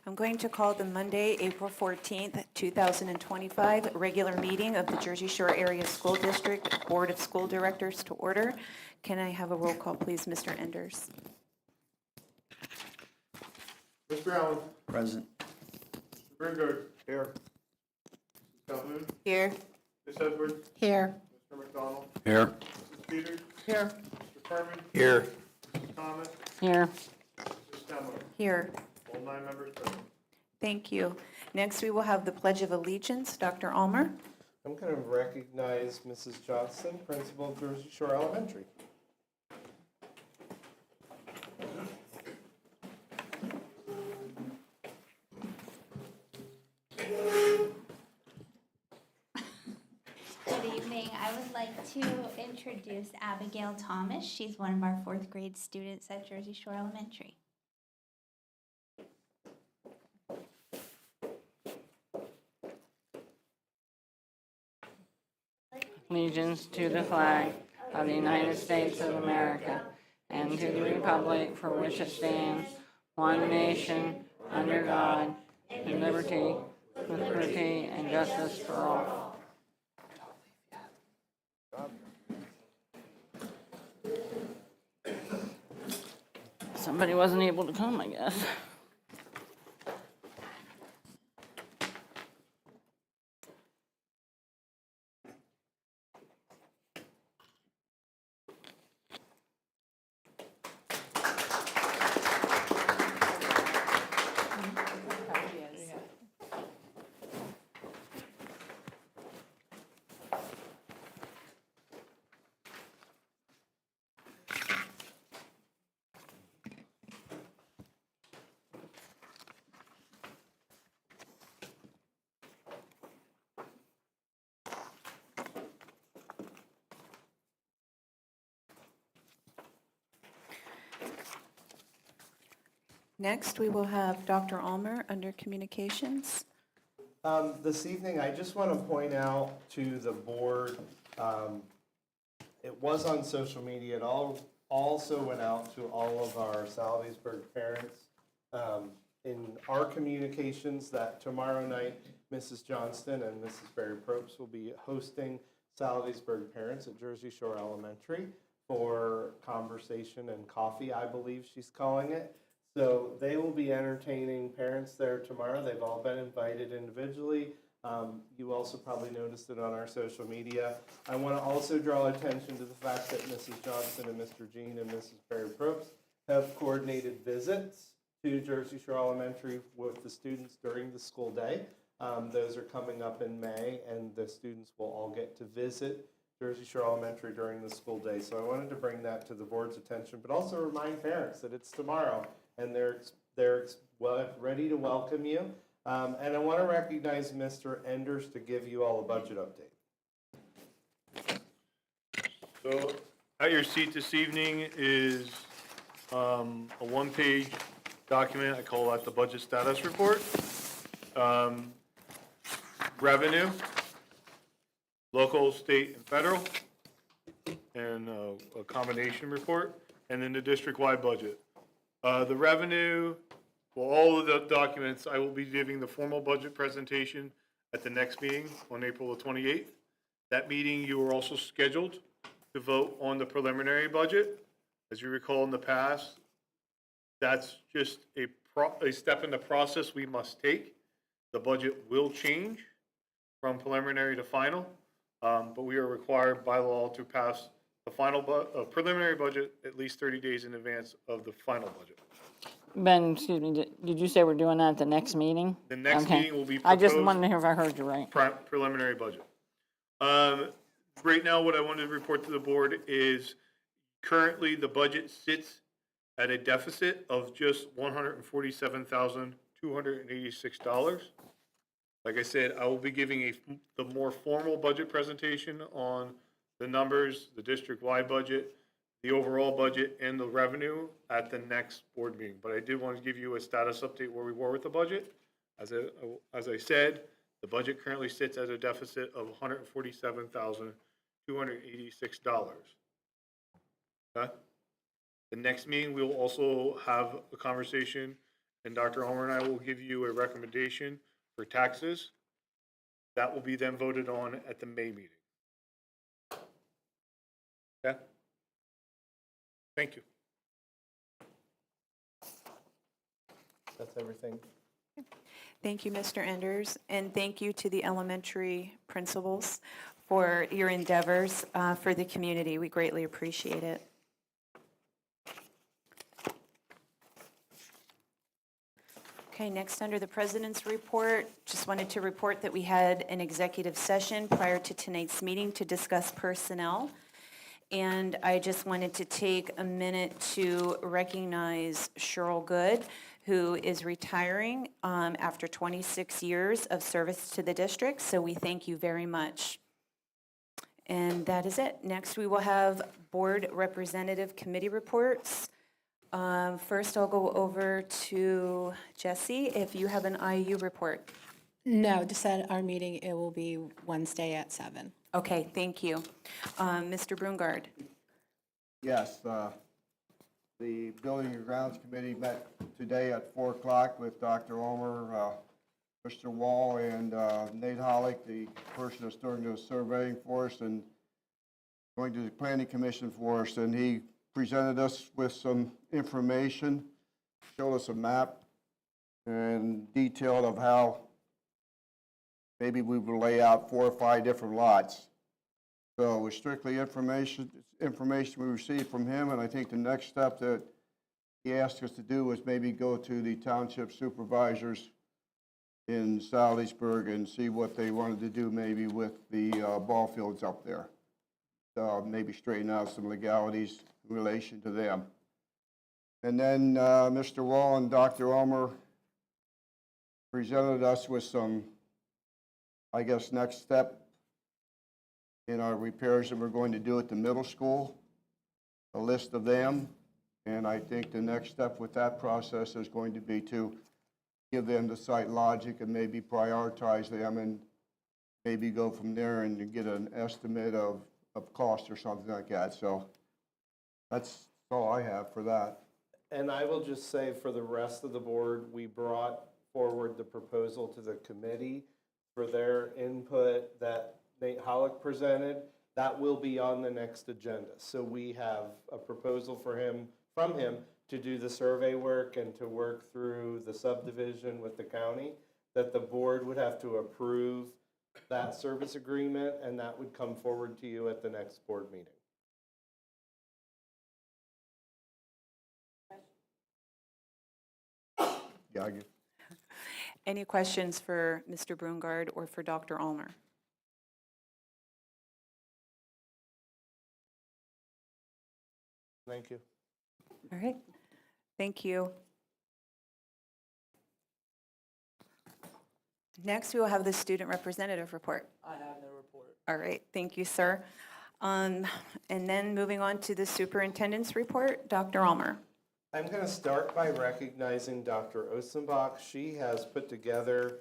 I'm going to call the Monday, April 14th, 2025 regular meeting of the Jersey Shore Area School District Board of School Directors to order. Can I have a roll call, please, Mr. Enders? Mr. Allen. Present. Mr. Bringard. Here. Mrs. Calhoun. Here. Ms. Edwards. Here. Mr. McDonald. Here. Mrs. Peters. Here. Mr. Furman. Here. Mrs. Thomas. Here. Mrs. Stemler. Here. All 9 members present. Thank you. Next, we will have the Pledge of Allegiance. Dr. Almer. I'm going to recognize Mrs. Johnson, principal of Jersey Shore Elementary. Good evening. I would like to introduce Abigail Thomas. She's one of our 4th grade students at Jersey Shore Elementary. Allegiance to the flag of the United States of America and to the republic for which it stands, one nation, under God, in liberty, with liberty and justice for all. Somebody wasn't able to come, I guess. Next, we will have Dr. Almer under Communications. This evening, I just want to point out to the board, it was on social media. It also went out to all of our Salveysburg parents. In our communications that tomorrow night, Mrs. Johnston and Mrs. Barry Probst will be hosting Salveysburg parents at Jersey Shore Elementary for conversation and coffee, I believe she's calling it. So they will be entertaining parents there tomorrow. They've all been invited individually. You also probably noticed it on our social media. I want to also draw attention to the fact that Mrs. Johnson and Mr. Jean and Mrs. Barry Probst have coordinated visits to Jersey Shore Elementary with the students during the school day. Those are coming up in May, and the students will all get to visit Jersey Shore Elementary during the school day. So I wanted to bring that to the board's attention, but also remind parents that it's tomorrow, and they're ready to welcome you. And I want to recognize Mr. Enders to give you all a budget update. So at your seat this evening is a 1-page document. I call that the budget status report. Revenue, local, state, and federal, and a combination report, and then the district-wide budget. The revenue, well, all of the documents, I will be giving the formal budget presentation at the next meeting on April the 28th. That meeting, you are also scheduled to vote on the preliminary budget. As you recall in the past, that's just a step in the process we must take. The budget will change from preliminary to final, but we are required by law to pass the final preliminary budget at least 30 days in advance of the final budget. Ben, excuse me, did you say we're doing that at the next meeting? The next Okay. meeting will be I just proposed wanted to hear if I heard you right. preliminary budget. Right now, what I wanted to report to the board is currently the budget sits at a deficit of just $147,286. Like I said, I will be giving the more formal budget presentation on the numbers, the district-wide budget, the overall budget, and the revenue at the next board meeting. But I did want to give you a status update where we were with the budget. As I said, the budget currently sits at a deficit of $147,286. Okay? The next meeting, we will also have a conversation and Dr. Homer and I will give you a recommendation for taxes. That will be then voted on at the May meeting. Okay? Thank you. That's everything. Thank you, Mr. Enders, and thank you to the elementary principals for your endeavors for the community. We greatly appreciate it. Okay, next under the President's report, just wanted to report that we had an executive session prior to tonight's meeting to discuss personnel. And I just wanted to take a minute to recognize Cheryl Good, who is retiring after 26 years of service to the district. So we thank you very much. And that is it. Next, we will have board representative committee reports. First, I'll go over to Jesse, if you have an IU report. No, just at our meeting, it will be Wednesday at 7. Okay, thank you. Mr. Brungard. Yes, the Building and Grounds Committee met today at 4 o'clock with Dr. Omer, Mr. Wall, and Nate Hollick, the person that's doing the surveying for us and going to the Planning Commission for us. And he presented us with some information, showed us a map and detailed of how maybe we would lay out 4 or 5 different lots. So it was strictly information we received from him, and I think the next step that he asked us to do was maybe go to the township supervisors in Salisbury and see what they wanted to do maybe with the ball fields up there. Maybe straighten out some legalities in relation to them. And then Mr. Wall and Dr. Ulmer presented us with some, I guess, next step in our repairs that we're going to do at the middle school, a list of them. And I think the next step with that process is going to be to give them the site logic and maybe prioritize them and maybe go from there and get an estimate of cost or something like that. So that's all I have for that. And I will just say for the rest of the board, we brought forward the proposal to the committee for their input that Nate Hollick presented. That will be on the next agenda. So we have a proposal from him to do the survey work and to work through the subdivision with the county, that the board would have to approve that service agreement, and that would come forward to you at the next board meeting. Yeah, Any questions for Mr. Brungard or for Dr. Ulmer? Thank you. All right, thank you. Next, we will have the student representative report. I have no report. All right, thank you, sir. And then moving on to the superintendent's report, Dr. Ulmer. I'm going to start by recognizing Dr. Osenbach. She has put together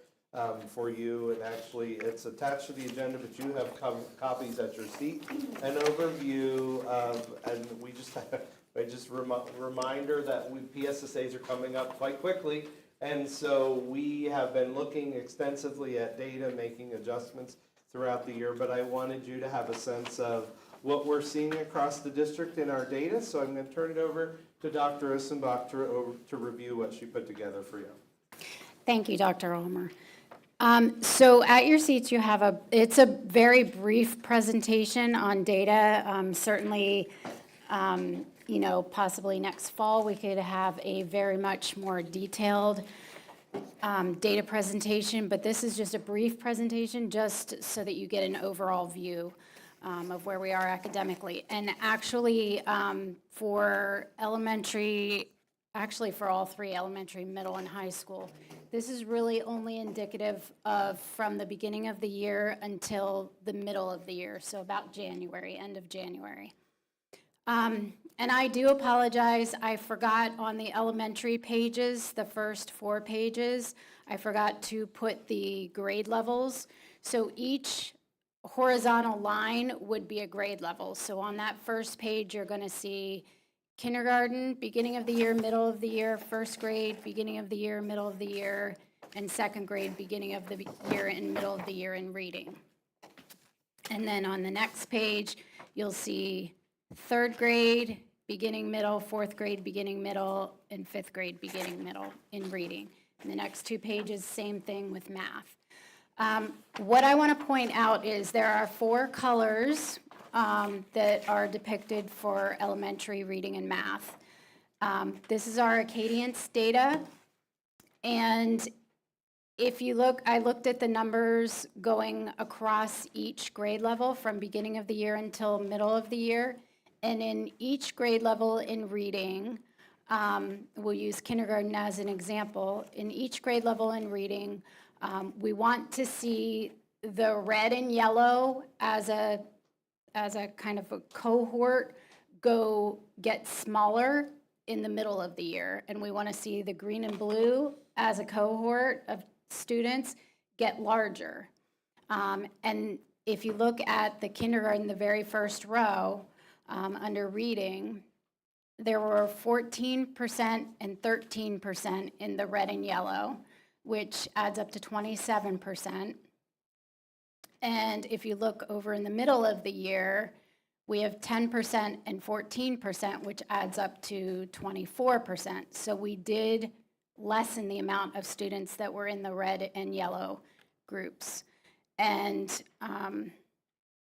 for you, and actually it's attached to the agenda, but you have copies at your seat, an overview of, and we just have reminder that PSSAs are coming up quite quickly, and so we have been looking extensively at data, making adjustments throughout the year, but I wanted you to have a sense of what we're seeing across the district in our data, so I'm going to turn it over to Dr. Osenbach to review what she put together for you. Thank you, Dr. Ulmer. So at your seats, you have it's a very brief presentation on data. Certainly, possibly next fall, we could have a very much more detailed data presentation, but this is just a brief presentation just so that you get an overall view of where we are academically. And actually, for elementary, actually for all 3, elementary, middle, and high school, this is really only indicative of from the beginning of the year until the middle of the year, so about January, end of January. And I do apologize, I forgot on the elementary pages, the first 4 pages, I forgot to put the grade levels. So each horizontal line would be a grade level. So on that first page, you're going to see kindergarten, beginning of the year, middle of the year, first grade, beginning of the year, middle of the year, and second grade, beginning of the year and middle of the year in reading. And then on the next page, you'll see third grade, beginning, middle, fourth grade, beginning, middle, and fifth grade, beginning, middle in reading. And the next 2 pages, same thing with math. What I want to point out is there are 4 colors that are depicted for elementary reading and math. This is our Acadience data, and if you look, I looked at the numbers going across each grade level from beginning of the year until middle of the year, and in each grade level in reading, we'll use kindergarten as an example. In each grade level in reading, we want to see the red and yellow as a kind of a cohort get smaller in the middle of the year. And we want to see the green and blue as a cohort of students get larger. And if you look at the kindergarten, the very first row, under reading, there were 14% and 13% in the red and yellow, which adds up to 27%. And if you look over in the middle of the year, we have 10% and 14%, which adds up to 24%. So we did lessen the amount of students that were in the red and yellow groups. And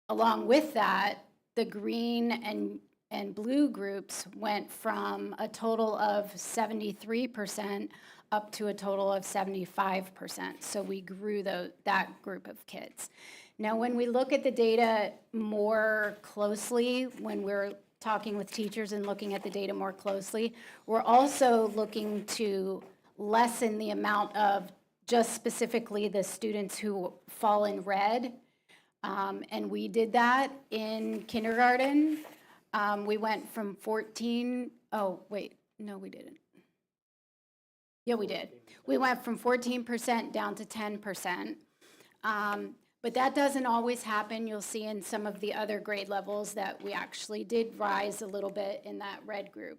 along with that, the green and blue groups went from a total of 73% up to a total of 75%. So we grew that group of kids. Now, when we look at the data more closely, when we're talking with teachers and looking at the data more closely, we're also looking to lessen the amount of just specifically the students who fall in red. And we did that in kindergarten. We went from 14, oh, wait, no, we didn't. Yeah, we did. We went from 14% down to 10%. But that doesn't always happen. You'll see in some of the other grade levels that we actually did rise a little bit in that red group.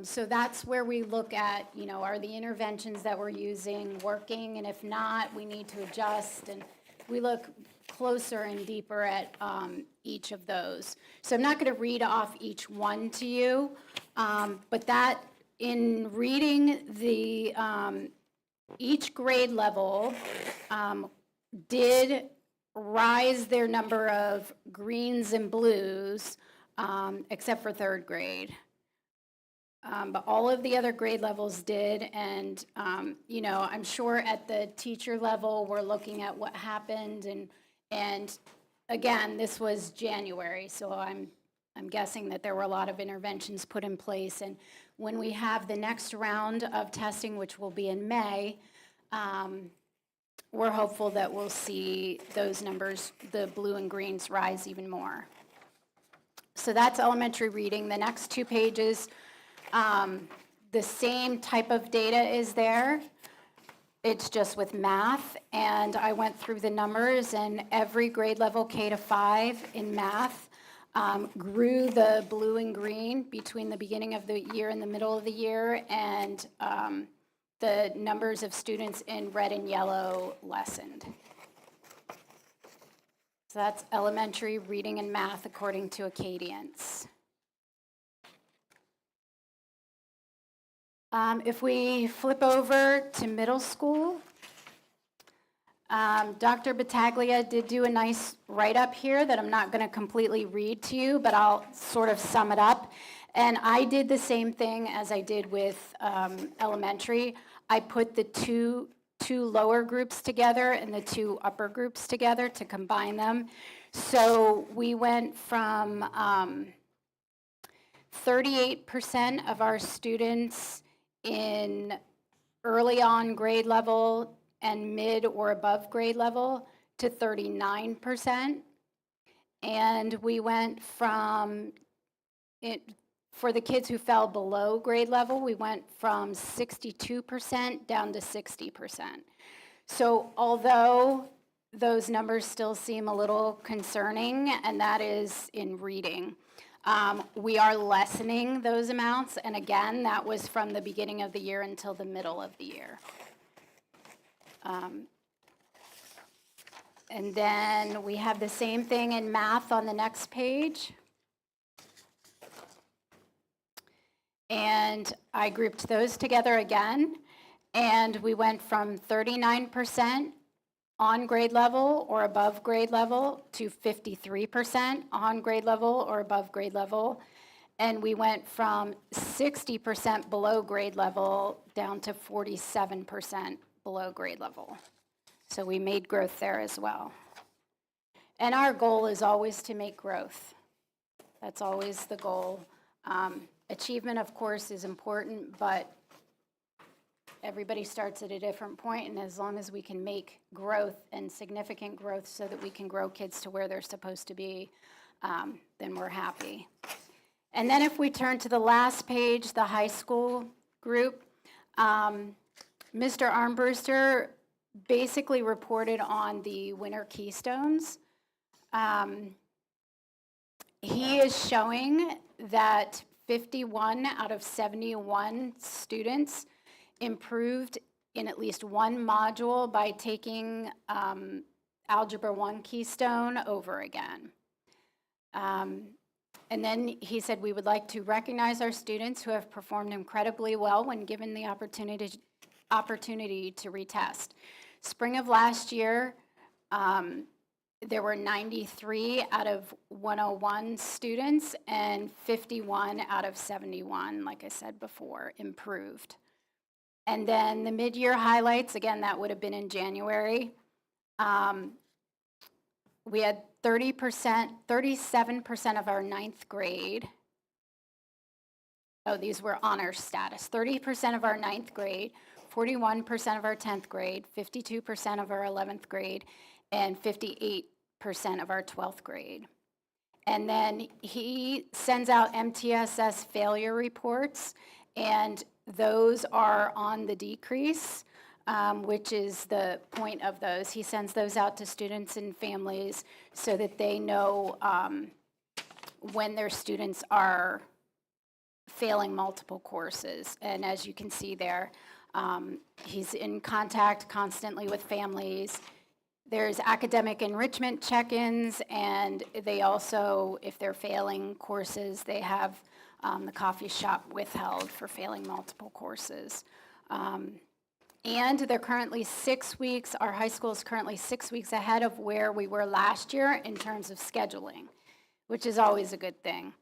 So that's where we look at, are the interventions that we're using working? And if not, we need to adjust. And we look closer and deeper at each of those. So I'm not going to read off each one to you, but that in reading each grade level did rise their number of greens and blues, except for third grade. But all of the other grade levels did, and I'm sure at the teacher level we're looking at what happened, and again, this was January, so I'm guessing that there were a lot of interventions put in place, and when we have the next round of testing, which will be in May, we're hopeful that we'll see those numbers, the blue and greens, rise even more. So that's elementary reading. The next 2 pages, the same type of data is there. It's just with math, and I went through the numbers, and every grade level K to 5 in math grew the blue and green between the beginning of the year and the middle of the year, and the numbers of students in red and yellow lessened. So that's elementary reading and math according to Acadience. If we flip over to middle school, Dr. Battaglia did do a nice write-up here that I'm not going to completely read to you, but I'll sort of sum it up. And I did the same thing as I did with elementary. I put the two lower groups together and the 2 upper groups together to combine them. So we went from 38% of our students in early on grade level and mid or above grade level to 39%. And we went from, for the kids who fell below grade level, we went from 62% down to 60%. So although those numbers still seem a little concerning, and that is in reading, We are lessening those amounts, and again, that was from the beginning of the year until the middle of the year. And then we have the same thing in math on the next page. And I grouped those together again, and we went from 39% on grade level or above grade level to 53% on grade level or above grade level. And we went from 60% below grade level down to 47% below grade level. So we made growth there as well. And our goal is always to make growth. That's always the goal. Achievement, of course, is important, but everybody starts at a different point, and as long as we can make growth and significant growth so that we can grow kids to where they're supposed to be, then we're happy. And then if we turn to the last page, the high school group, Mr. Armbruster basically reported on the winter keystones. He is showing that 51 out of 71 students improved in at least one module by taking Algebra 1 Keystone over again. And then he said, we would like to recognize our students who have performed incredibly well when given the opportunity to retest. Spring of last year, there were 93 out of 101 students, and 51 out of 71, like I said before, improved. And then the mid-year highlights, again, that would have been in January. We had 37% of our ninth grade. Oh, these were honor status. 30% of our ninth grade, 41% of our 10th grade, 52% of our 11th grade, and 58% of our 12th grade. And then he sends out MTSS failure reports, and those are on the decrease, which is the point of those. He sends those out to students and families so that they know when their students are failing multiple courses. And as you can see there, he's in contact constantly with families. There's academic enrichment check-ins, and they also, if they're failing courses, they have the coffee shop withheld for failing multiple courses. And they're currently 6 weeks, our high school is currently 6 weeks ahead of where we were last year in terms of scheduling, which is always a good thing.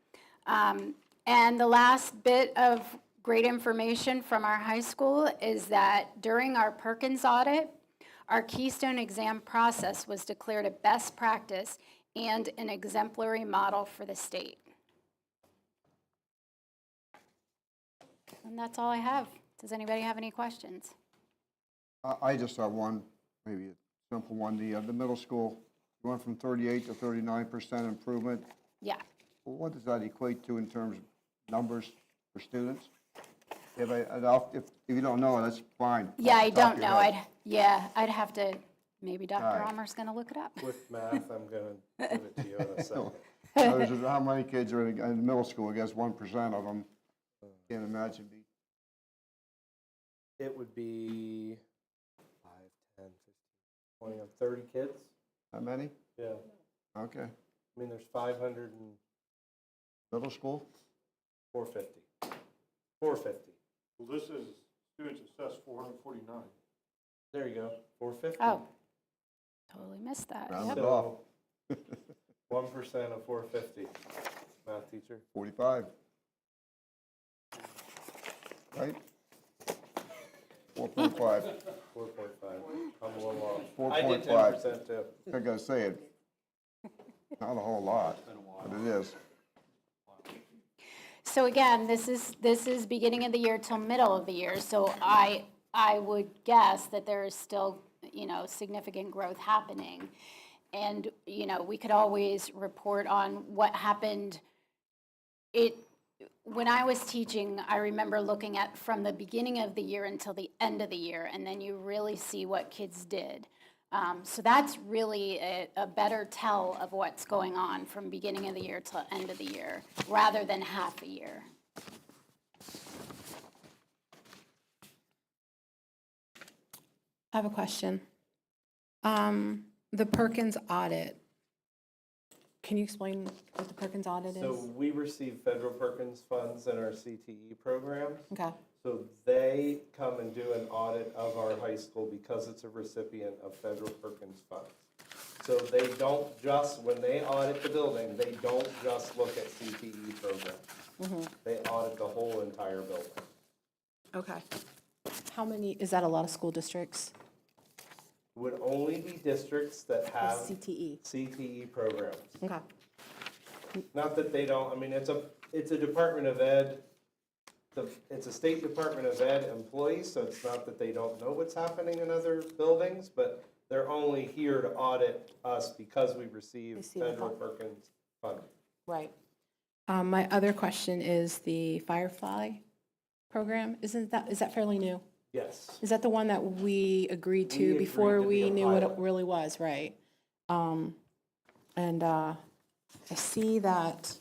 And the last bit of great information from our high school is that during our Perkins audit, our Keystone exam process was declared a best practice and an exemplary model for the state. And that's all I have. Does anybody have any questions? I just have one, maybe a simple one. The middle school went from 38 to 39% improvement. Yeah. Well, what does that equate to in terms of numbers for students? If you don't know, that's fine. Yeah, Off I the top don't of your know. head. I'd have to, maybe Dr. Right. Almer's going to look it up. With math, I'm going to give it to you in a second. How many kids are in middle school? I guess 1% of them. Can't imagine. It would be 5, 10, 15, 20, 30 kids. How many? Yeah. Okay. I mean, there's 500 and Middle school? 450. 450. Well, this is students assessed 449. There you go. 450. Oh, totally missed that. Round Yep. it off. 1% of 450. Math teacher. 45. Right? 4.5. 4.5. I'm a little off. I did 4.5. 10% too. I gotta say it. Not a whole lot, but it is. So again, this is beginning of the year till middle of the year. So I would guess that there is still, significant growth happening. And, we could always report on what happened. When I was teaching, I remember looking at from the beginning of the year until the end of the year, and then you really see what kids did. So that's really a better tell of what's going on from beginning of the year to end of the year, rather than half a year. I have a question. The Perkins audit. Can you explain what the Perkins audit is? So we receive federal Perkins funds in our CTE programs. Okay, So they come and do an audit of our high school because it's a recipient of federal Perkins funds. So they don't just, when they audit the building, they don't just look at CTE programs. They audit the whole entire building. okay. How many, is that a lot of school districts? Would only be districts that have CTE. CTE programs. Okay, Not that they don't, I mean, it's a Department of Ed, it's a State Department of Ed employee, so it's not that they don't know what's happening in other buildings, but they're only here to audit us because we receive Receive the federal fund. Perkins funding. right. My other question is the Firefly program. Is that fairly new? Yes. Is that the one that we agreed We to agreed before to be we a knew what it pilot. really was, right? And I see that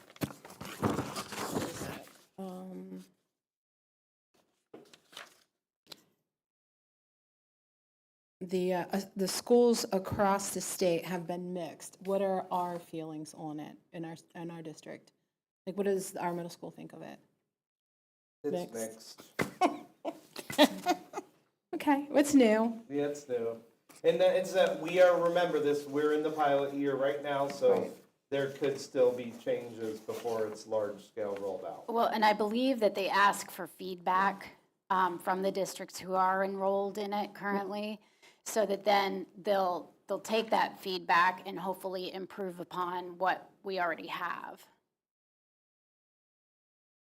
the schools across the state have been mixed. What are our feelings on it in our district? Like, what does our middle school think of it? It's Mixed. mixed. Okay, what's new? Yeah, it's new. And that, it's that we are, remember this, we're in the pilot year right now, so Right. there could still be changes before it's large scale rolled out. Well, and I believe that they ask for feedback from the districts who are enrolled in it currently, so that then they'll take that feedback and hopefully improve upon what we already have.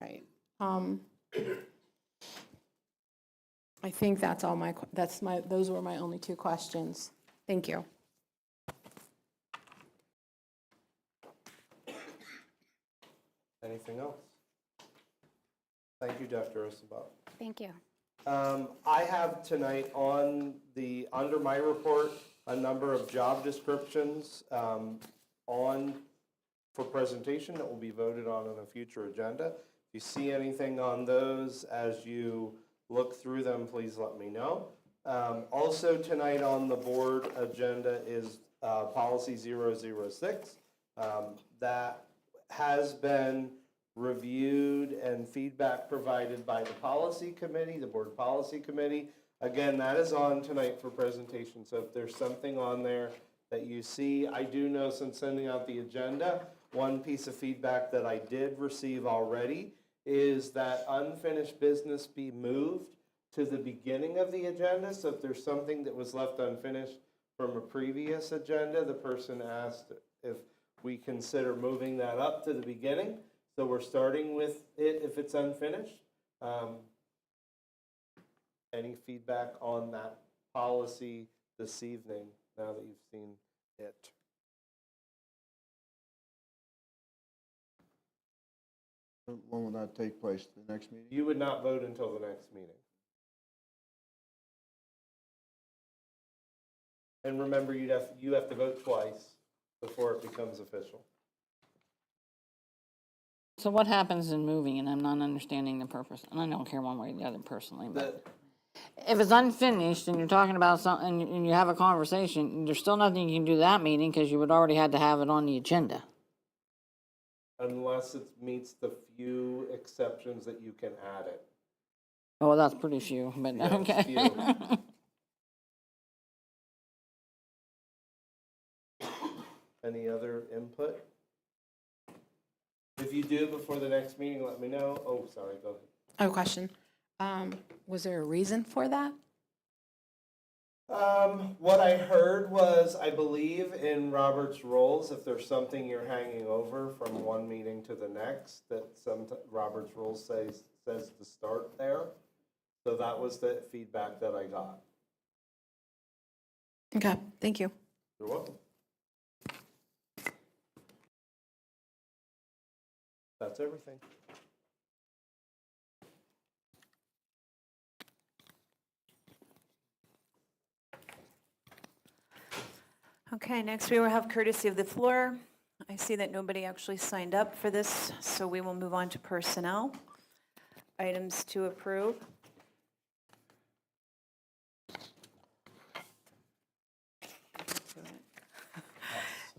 Right. I think that's all those were my only two questions. Thank you. Anything else? Thank you, Dr. Rosenbaum. Thank you. I have tonight under my report, a number of job descriptions for presentation that will be voted on a future agenda. If you see anything on those as you look through them, please let me know. Also tonight on the board agenda is policy 006. That has been reviewed and feedback provided by the policy committee, the board policy committee. Again, that is on tonight for presentation. So if there's something on there that you see, I do know since sending out the agenda, one piece of feedback that I did receive already is that unfinished business be moved to the beginning of the agenda. So if there's something that was left unfinished from a previous agenda, the person asked if we consider moving that up to the beginning. So we're starting with it if it's unfinished. Any feedback on that policy this evening, now that you've seen it? When will that take place? The next meeting? You would not vote until the next meeting. And remember, you have to vote twice before it becomes official. So what happens in moving, and I'm not understanding the purpose, and I don't care one way or the other personally, but if it's unfinished and you're talking about something and you have a conversation, there's still nothing you can do that meeting because you would already had to have it on the agenda. Unless it meets the few exceptions that you can add it. Oh, that's pretty few, but Yeah, it's okay. few. Any other input? If you do before the next meeting, let me know. Oh, sorry, go ahead. I have a question. Was there a reason for that? What I heard was, I believe in Robert's rules, if there's something you're hanging over from one meeting to the next, that Robert's rules says to start there. So that was the feedback that I got. Okay, thank you. You're welcome. That's everything. Okay, next we will have courtesy of the floor. I see that nobody actually signed up for this, so we will move on to personnel. Items to approve.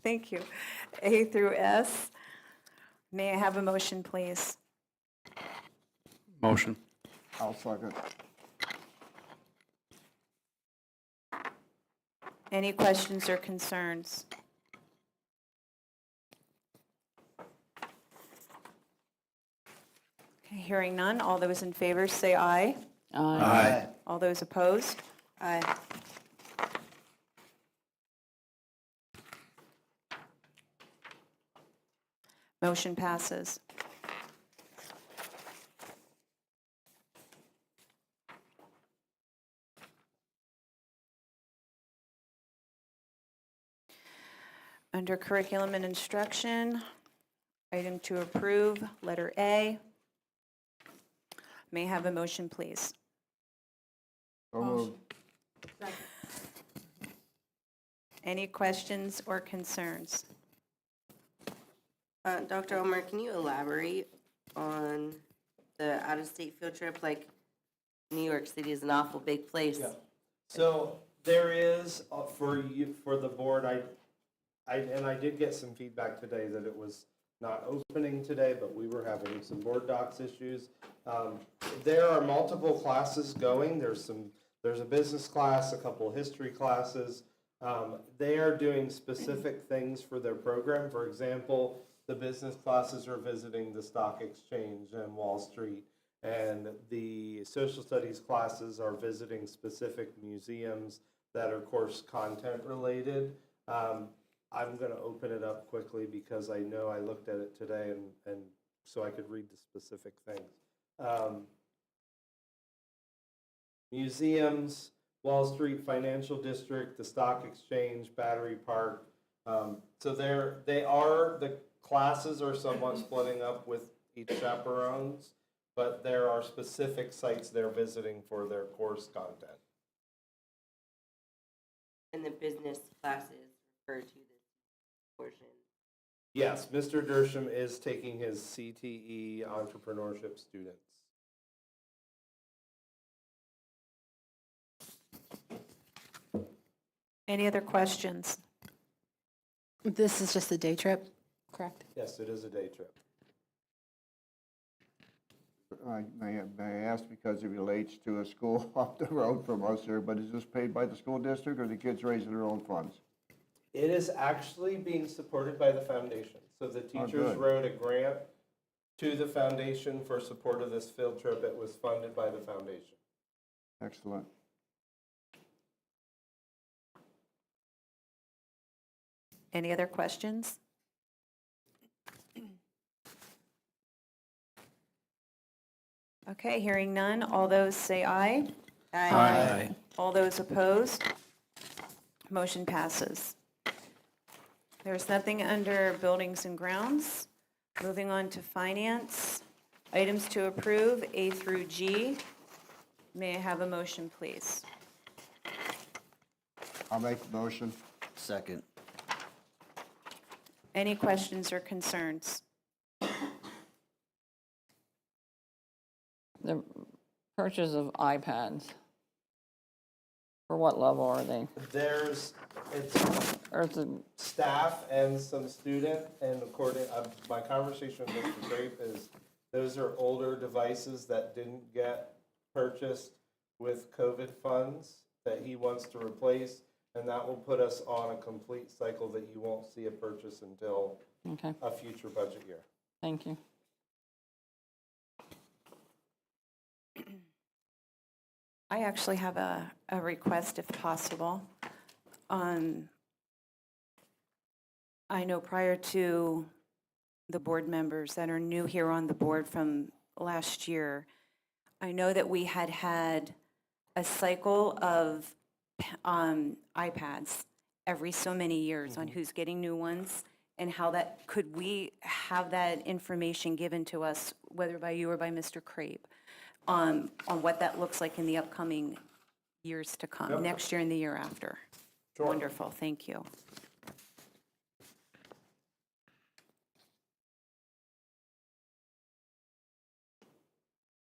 Thank you. A through S. May I have a motion, please? Motion. I'll second. Any questions or concerns? Okay, hearing none, all those in favor say aye. Aye. All those opposed? Aye. Motion passes. Under curriculum and instruction, item to approve, letter A. May I have a motion, please? So moved. Any questions or concerns? Dr. Omer, can you elaborate on the out-of-state field trip? Like, New York City is an awful big place. Yeah. So there is, for you, for the board, and I did get some feedback today that it was not opening today, but we were having some board docs issues. There are multiple classes going. There's a business class, a couple of history classes. They are doing specific things for their program. For example, the business classes are visiting the stock exchange and Wall Street, and the social studies classes are visiting specific museums that are course content related. I'm going to open it up quickly because I know I looked at it today and so I could read the specific things. Museums, Wall Street Financial District, the Stock Exchange, Battery Park. So the classes are somewhat splitting up with each chaperones, but there are specific sites they're visiting for their course content. And the business classes refer to this portion. Yes, Mr. Dersham is taking his CTE entrepreneurship students. Any other questions? This is just a day trip, correct? Yes, it is a day trip. May I ask, because it relates to a school up the road from us here, but is this paid by the school district or the kids raising their own funds? It is actually being supported by the foundation. So the teachers good. wrote a grant to the foundation for support of this field trip. It was funded by the foundation. Excellent. Any other questions? Okay, hearing none, all those say aye. Aye. All those opposed? Motion passes. There's nothing under buildings and grounds. Moving on to finance. Items to approve, A through G. May I have a motion, please? I'll make the motion. Second. Any questions or concerns? The purchase of iPads. For what level are they? It's Or is it, staff and some student, and according, my conversation with Mr. Grape is, those are older devices that didn't get purchased with COVID funds that he wants to replace, and that will put us on a complete cycle that you won't see a purchase until okay, a future budget year. thank you. I actually have a request, if possible. I know prior to the board members that are new here on the board from last year, I know that we had had a cycle of iPads every so many years on who's getting new ones and how that, could we have that information given to us, whether by you or by Mr. Crape, on what that looks like in the upcoming years to come, Yep. next year and the year after? Sure. Wonderful, thank you.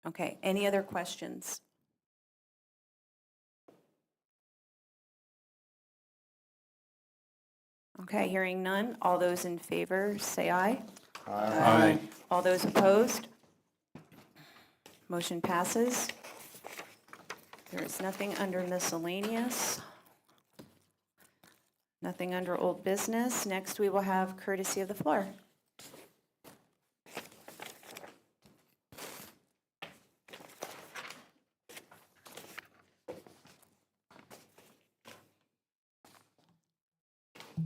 Okay, any other questions? Okay, hearing none. All those in favor, say aye. Aye. All those opposed? Motion passes. There is nothing under miscellaneous. Nothing under old business. Next, we will have courtesy of the floor.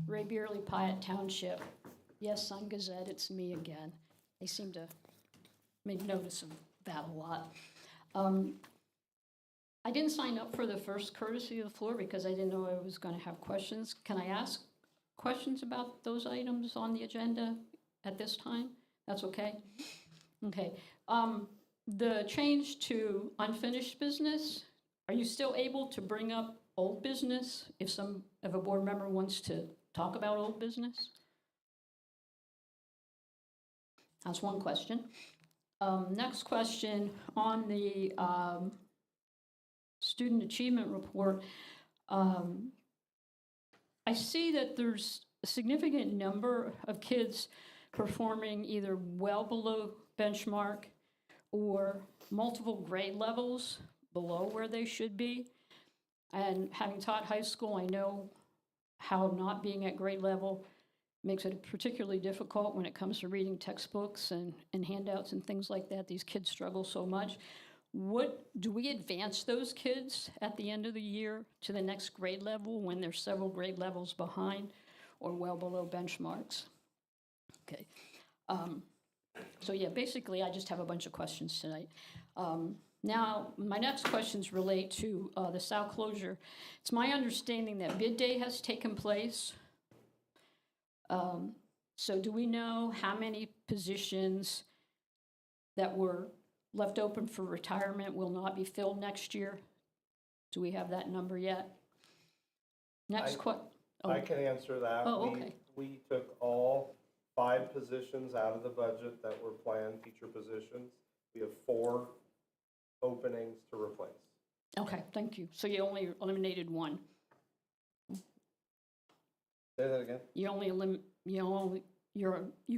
Ray Beerley, Piatt Township. Yes, Sun Gazette, it's me again. They seem to make notice of that a lot. I didn't sign up for the first courtesy of the floor because I didn't know I was going to have questions. Can I ask questions about those items on the agenda at this time? That's okay? Okay. The change to unfinished business, are you still able to bring up old business if a board member wants to talk about old business? That's one question. Next question, on the student achievement report, I see that there's a significant number of kids performing either well below benchmark or multiple grade levels below where they should be. And having taught high school, I know how not being at grade level makes it particularly difficult when it comes to reading textbooks and handouts and things like that. These kids struggle so much. Do we advance those kids at the end of the year to the next grade level when they're several grade levels behind or well below benchmarks? Okay. So yeah, basically, I just have a bunch of questions tonight. Now, my next questions relate to the SAL closure. It's my understanding that bid day has taken place. So do we know how many positions that were left open for retirement will not be filled next year? Do we have that number yet? Next question. I can answer that. Oh, okay. We took all 5 positions out of the budget that were planned, teacher positions. We have 4 openings to replace. Okay, thank you. So you only eliminated one. Say that again? You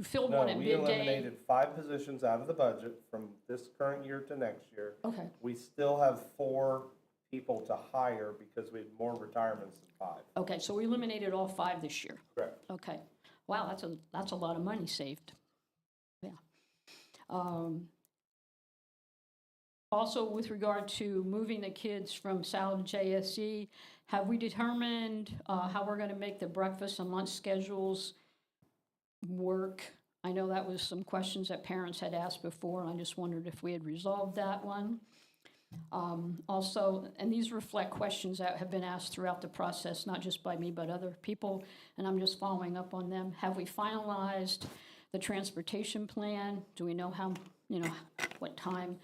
filled No, one at we bid day. eliminated 5 positions out of the budget from this current year to next year. Okay, We still have 4 people to hire because we had more retirements than 5. okay, so we eliminated all 5 this year. Correct. Okay. Wow, that's a lot of money saved. Yeah. Also, with regard to moving the kids from SAL to JSE, have we determined how we're going to make the breakfast and lunch schedules work? I know that was some questions that parents had asked before, and I just wondered if we had resolved that one. Also, and these reflect questions that have been asked throughout the process, not just by me, but other people, and I'm just following up on them. Have we finalized the transportation plan? Do we know how, what time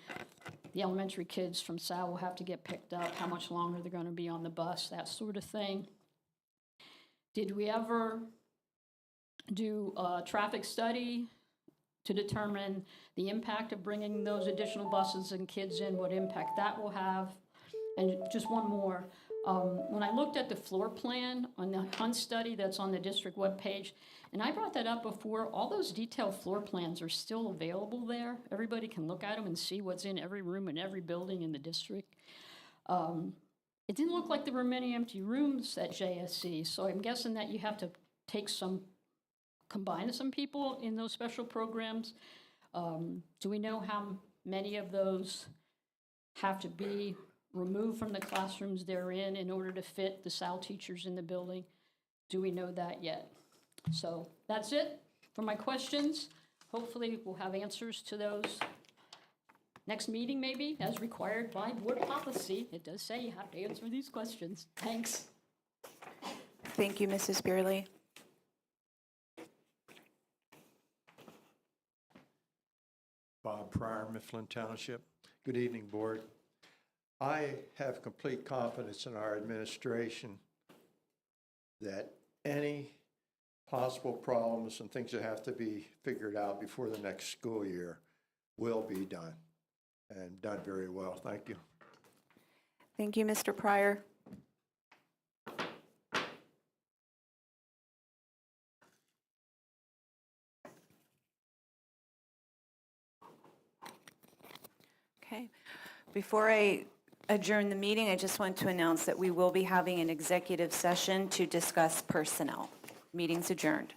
the elementary kids from SAL will have to get picked up, how much longer they're going to be on the bus, that sort of thing? Did we ever do a traffic study to determine the impact of bringing those additional buses and kids in, what impact that will have? And just one more. When I looked at the floor plan on the Hunt study that's on the district webpage, and I brought that up before, all those detailed floor plans are still available there. Everybody can look at them and see what's in every room and every building in the district. It didn't look like there were many empty rooms at JSC, so I'm guessing that you have to combine some people in those special programs. Do we know how many of those have to be removed from the classrooms they're in order to fit the SAL teachers in the building? Do we know that yet? So that's it for my questions. Hopefully we'll have answers to those next meeting, maybe, as required by board policy. It does say you have to answer these questions. Thanks. Thank you, Mrs. Beerley. Bob Pryor, Mifflin Township. Good evening, Board. I have complete confidence in our administration that any possible problems and things that have to be figured out before the next school year will be done, and done very well. Thank you. Thank you, Mr. Pryor. Okay. Before I adjourn the meeting, I just want to announce that we will be having an executive session to discuss personnel. Meeting's adjourned.